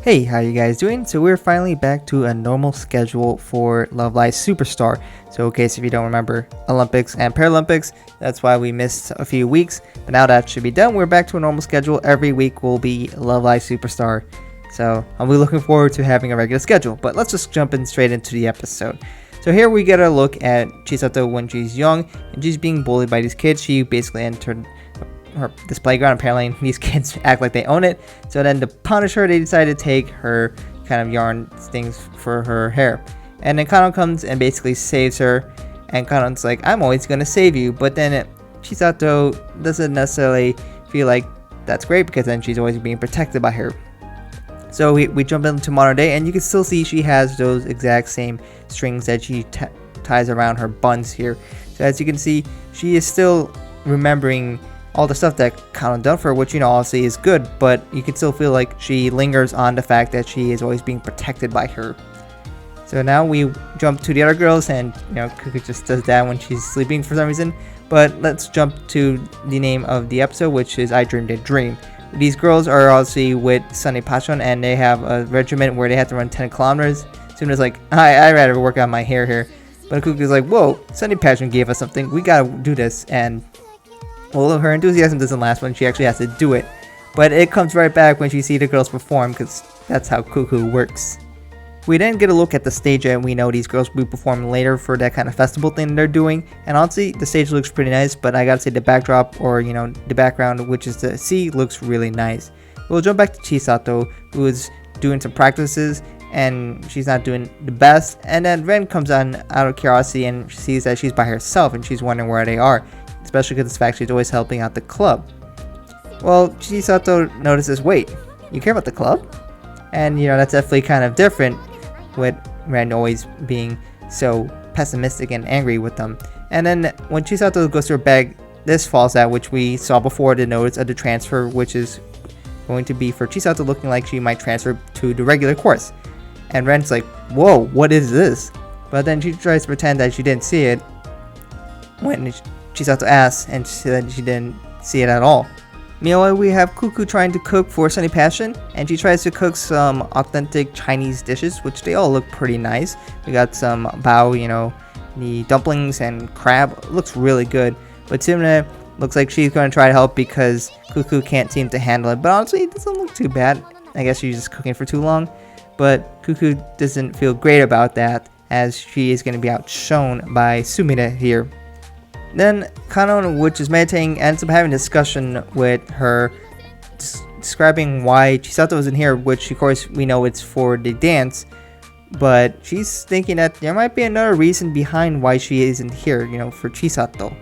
Hey, how you guys doing? So we're finally back to a normal schedule for Love Live Superstar. So in case if you don't remember Olympics and Paralympics, that's why we missed a few weeks. But now that should be done, we're back to a normal schedule. Every week will be Love Live Superstar. So I'll be looking forward to having a regular schedule. But let's just jump in straight into the episode. So here we get a look at Chisato when she's young and she's being bullied by these kids. She basically entered this playground. Apparently these kids act like they own it, so then to punish her they decide to take her kind of yarn things for her hair, and then Kanon comes and basically saves her, and Kanon's like, I'm always gonna save you, but then Chisato doesn't necessarily feel like that's great because then she's always being protected by her. So we jump into modern day and you can still see she has those exact same strings that she ties around her buns here. So as you can see, she is still remembering all the stuff that Kanon done for her, which, obviously is good, but you can still feel like she lingers on the fact that she is always being protected by her. So now we jump to the other girls, and, Keke just does that when she's sleeping for some reason. But let's jump to the name of the episode, which is I Dreamed a Dream. These girls are obviously with Sunny Pachon, and they have a regiment where they have to run 10 kilometers. Suna's like, I'd rather work on my hair here. But Keke's like, whoa, Sunny Pachon gave us something, we gotta do this, and well, her enthusiasm doesn't last when she actually has to do it, but it comes right back when she sees the girls perform, because that's how Keke works. We then get a look at the stage, and we know these girls will be performing later for that kind of festival thing they're doing, and honestly the stage looks pretty nice, but I gotta say the backdrop, or the background, which is the sea, looks really nice. We'll jump back to Chisato, who is doing some practices and she's not doing the best, and then Ren comes on out of curiosity and sees that she's by herself and she's wondering where they are, especially because of the fact she's always helping out the club. Well, Chisato notices, wait, you care about the club? And that's definitely kind of different with Ren always being so pessimistic and angry with them. And then when Chisato goes to her bag, this falls out, which we saw before, the notice of the transfer, which is going to be for Chisato looking like she might transfer to the regular course. And Ren's like, whoa, what is this? But then she tries to pretend that she didn't see it when Chisato asks, and she said she didn't see it at all. Meanwhile, we have Keke trying to cook for Sunny Passion, and she tries to cook some authentic Chinese dishes, which they all look pretty nice. We got some bao, the dumplings and crab. Looks really good. But Sumire looks like she's going to try to help because Keke can't seem to handle it. But honestly, it doesn't look too bad. I guess she's just cooking for too long. But Keke doesn't feel great about that, as she is going to be outshone by Sumire here. Then Kanon, which is meditating, ends up having a discussion with her, describing why Chisato isn't here, which of course we know it's for the dance, but she's thinking that there might be another reason behind why she isn't here, for Chisato.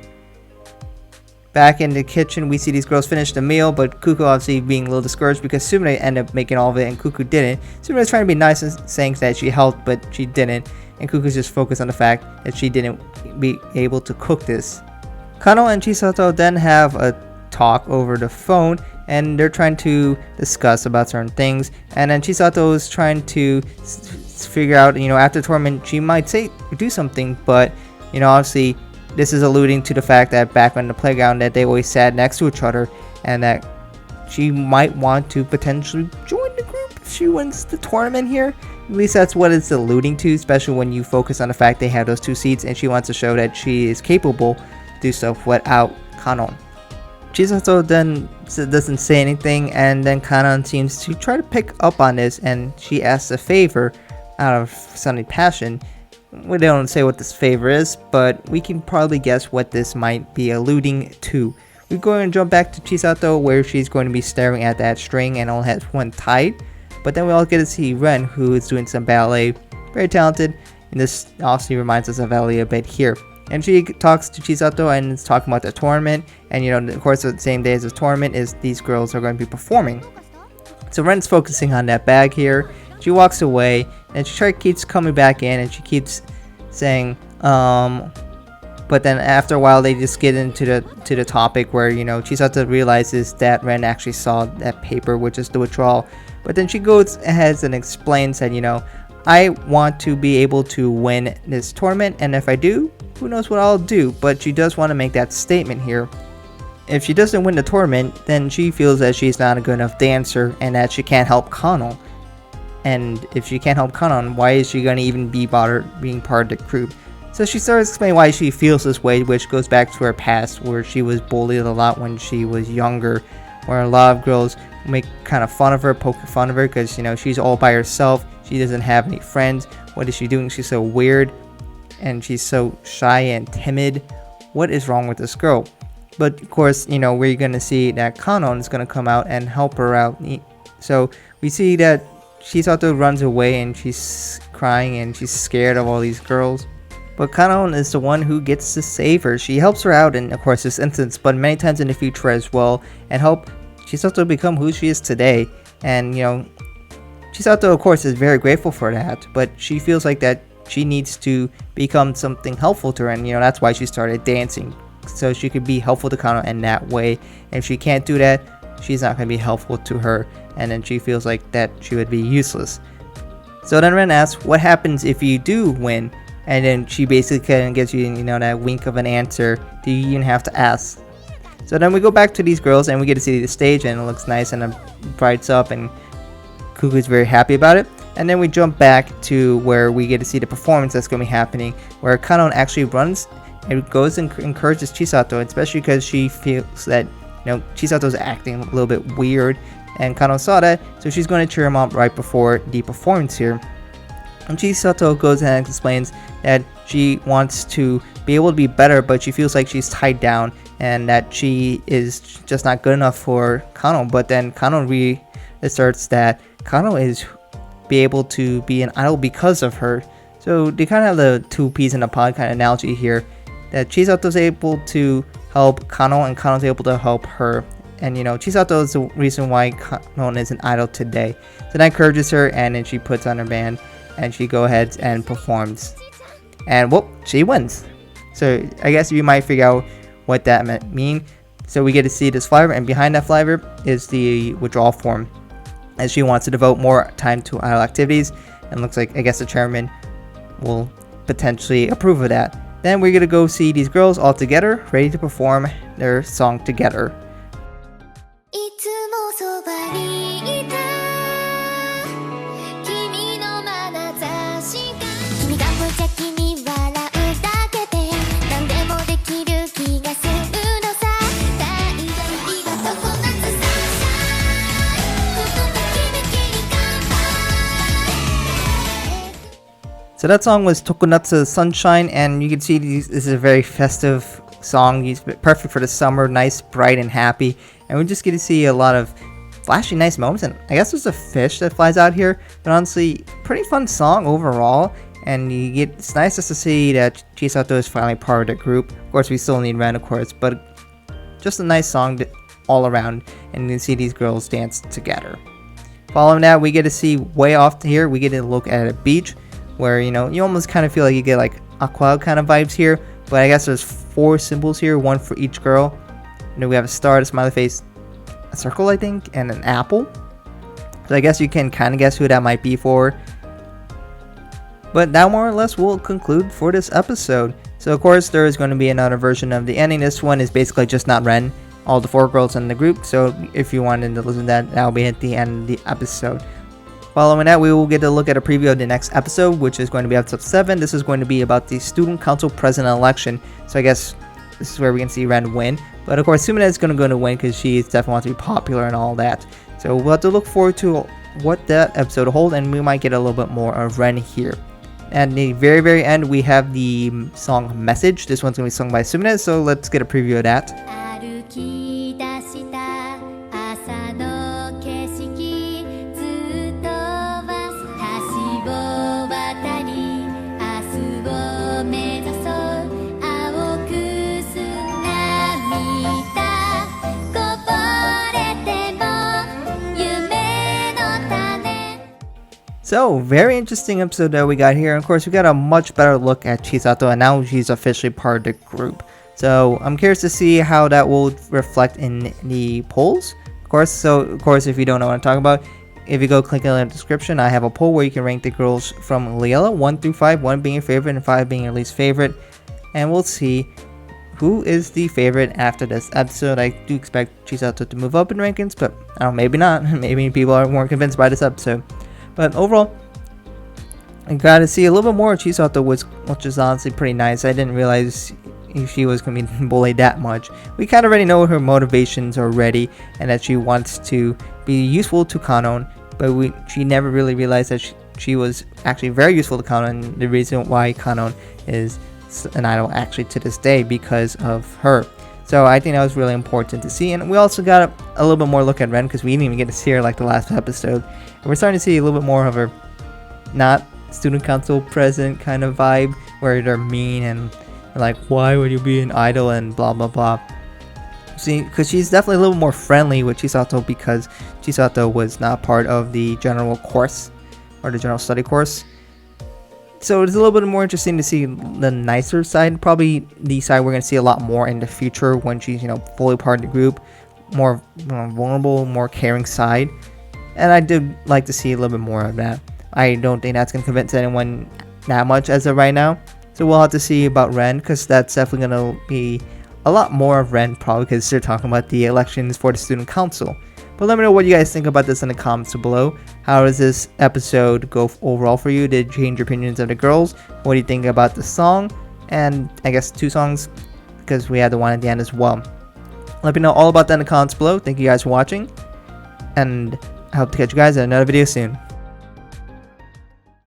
Back in the kitchen, we see these girls finish the meal, but Keke obviously being a little discouraged because Sumire ended up making all of it and Keke didn't. Sumire's trying to be nice and saying that she helped, but she didn't, and Kuku's just focused on the fact that she didn't be able to cook this. Kanon and Chisato then have a talk over the phone, and they're trying to discuss about certain things, and then Chisato is trying to figure out, after the tournament she might do something, but obviously this is alluding to the fact that back on the playground that they always sat next to each other, and that she might want to potentially join the group if she wins the tournament here. At least that's what it's alluding to, especially when you focus on the fact they have those two seats and she wants to show that she is capable to do stuff without Kanon. Chisato then doesn't say anything, and then Kanon seems to try to pick up on this, and she asks a favor out of Sunny Passion. We don't say what this favor is, but we can probably guess what this might be alluding to. We're going to jump back to Chisato, where she's going to be staring at that string and only has one tied. But then we all get to see Ren, who is doing some ballet. Very talented, and this obviously reminds us of Ellie a bit here. And she talks to Chisato and is talking about the tournament, and of course the same day as the tournament is these girls are going to be performing. So Ren's focusing on that bag here. She walks away, and she keeps coming back in, and she keeps saying, but then after a while they just get into the topic where Chisato realizes that Ren actually saw that paper, which is the withdrawal. But then she goes ahead and explains that I want to be able to win this tournament, and if I do, who knows what I'll do. But she does want to make that statement here. If she doesn't win the tournament, then she feels that she's not a good enough dancer and that she can't help Kanon. And if she can't help Kanon, why is she gonna even be bothered being part of the group? So she starts explaining why she feels this way, which goes back to her past, where she was bullied a lot when she was younger, where a lot of girls make kind of fun of her, poke fun of her, because she's all by herself. She doesn't have any friends. What is she doing? She's so weird, and she's so shy and timid. What is wrong with this girl? But of course, we're gonna see that Kanon is gonna come out and help her out. So we see that Chisato runs away and she's crying and she's scared of all these girls. But Kanon is the one who gets to save her. She helps her out in, of course, this instance, but many times in the future as well, and help Chisato become who she is today. And Chisato, of course, is very grateful for that, but she feels like that she needs to become something helpful to her, and that's why she started dancing, so she could be helpful to Kanon in that way. And if she can't do that, she's not going to be helpful to her, and then she feels like that she would be useless. So then Ren asks, what happens if you do win? And then she basically kind of gives you, that wink of an answer. Do you even have to ask? So then we go back to these girls and we get to see the stage, and it looks nice and it brights up, and Kuku's very happy about it. And then we jump back to where we get to see the performance that's going to be happening, where Kanon actually runs and goes and encourages Chisato, especially because she feels that Chisato's acting a little bit weird, and Kanon saw that, so she's going to cheer him up right before the performance here. And Chisato goes and explains that she wants to be able to be better, but she feels like she's tied down and that she is just not good enough for Kanon. But then Kanon reasserts that Kanon is be able to be an idol because of her. So they kind of have the two peas in a pod kind of analogy here, that Chisato's able to help Kanon and Kanon's able to help her. And Chisato is the reason why Kanon is an idol today. So that encourages her, and then she puts on her band and she go ahead and performs, and she wins. So I guess you might figure out what that mean. So we get to see this flyer, and behind that flyer is the withdrawal form, as she wants to devote more time to idol activities, and looks like, I guess, the chairman will potentially approve of that. Then we're gonna go see these girls all together, ready to perform their song together. So that song was Tokonatsu Sunshine, and you can see this is a very festive song. It's perfect for the summer, nice, bright, and happy. And we just get to see a lot of flashy, nice moments. And I guess there's a fish that flies out here, but honestly, pretty fun song overall. And it's nice just to see that Chisato is finally part of the group. Of course, we still need Ren, of course, but just a nice song all around. And you can see these girls dance together. Following that, we get to see way off here, we get to look at a beach, where you almost kind of feel like you get like aqua kind of vibes here, but I guess there's 4 symbols here, one for each girl. We have a star, a smiley face, a circle, I think, and an apple. So I guess you can kind of guess who that might be for. But that more or less will conclude for this episode. So of course there is going to be another version of the ending. This one is basically just not Ren, all the 4 girls in the group. So if you wanted to listen to that, that'll be at the end of the episode. Following that, we will get to look at a preview of the next episode, which is going to be episode 7. This is going to be about the Student Council President election. So I guess this is where we can see Ren win. But of course, Sumire is going to win because she definitely wants to be popular and all that. So we'll have to look forward to what that episode will hold, and we might get a little bit more of Ren here. And the very, very end, we have the song Message. This one's going to be sung by Sumire, so let's get a preview of that. So, very interesting episode that we got here. And of course, we got a much better look at Chisato, and now she's officially part of the group. So, I'm curious to see how that will reflect in the polls. Of course, if you don't know what I'm talking about, if you go click in the description, I have a poll where you can rank the girls from Liela 1 through 5, 1 being your favorite and 5 being your least favorite. And we'll see who is the favorite after this episode. I do expect Chisato to move up in rankings, but I don't know, maybe not. Maybe people are more convinced by this episode. But overall, I got to see a little bit more of Chisato, which is honestly pretty nice. I didn't realize she was going to be bullied that much. We kind of already know her motivations already, and that she wants to be useful to Kanon, but she never really realized that she was actually very useful to Kanon. The reason why Kanon is an idol actually to this day because of her. So I think that was really important to see. And we also got a little bit more look at Ren, because we didn't even get to see her like the last episode. And we're starting to see a little bit more of her not student council president kind of vibe, where they're mean and like, why would you be an idol and blah blah blah. See, because she's definitely a little more friendly with Chisato, because Chisato was not part of the general course or the general study course. So it's a little bit more interesting to see the nicer side, probably the side we're going to see a lot more in the future when she's, fully part of the group, more vulnerable, more caring side. And I did like to see a little bit more of that. I don't think that's going to convince anyone that much as of right now. So we'll have to see about Ren, because that's definitely going to be a lot more of Ren, probably because they're talking about the elections for the student council. But let me know what you guys think about this in the comments below. How does this episode go overall for you? Did you change your opinions of the girls? What do you think about the song? And I guess 2 songs, because we had the one at the end as well. Let me know all about that in the comments below. Thank you guys for watching, and I hope to catch you guys in another video soon.